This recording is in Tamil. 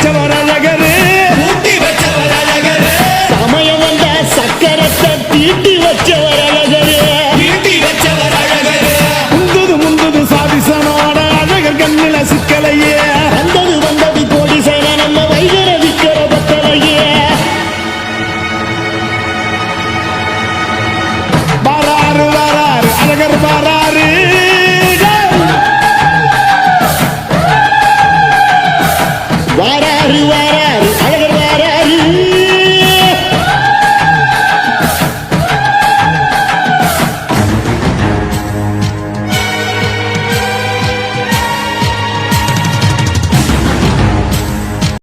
வச்சவர் அழகரு, ஊட்டி வச்சவர் அழகரு, சமயம் வந்த சக்கரத்தை தீட்டி வச்சவர் அழகரு, ஈட்டி வச்சவர் அழகரு, முந்தது முந்தது சாதிசனோட அழகர் கண்ணில சிக்கலையே, வந்தது வந்தது கோடி சேன நம்ம வைகர விக்கிற பத்தலையே, வாராரு வாராரு அழகர் வாராரு, வாராரு வாராரு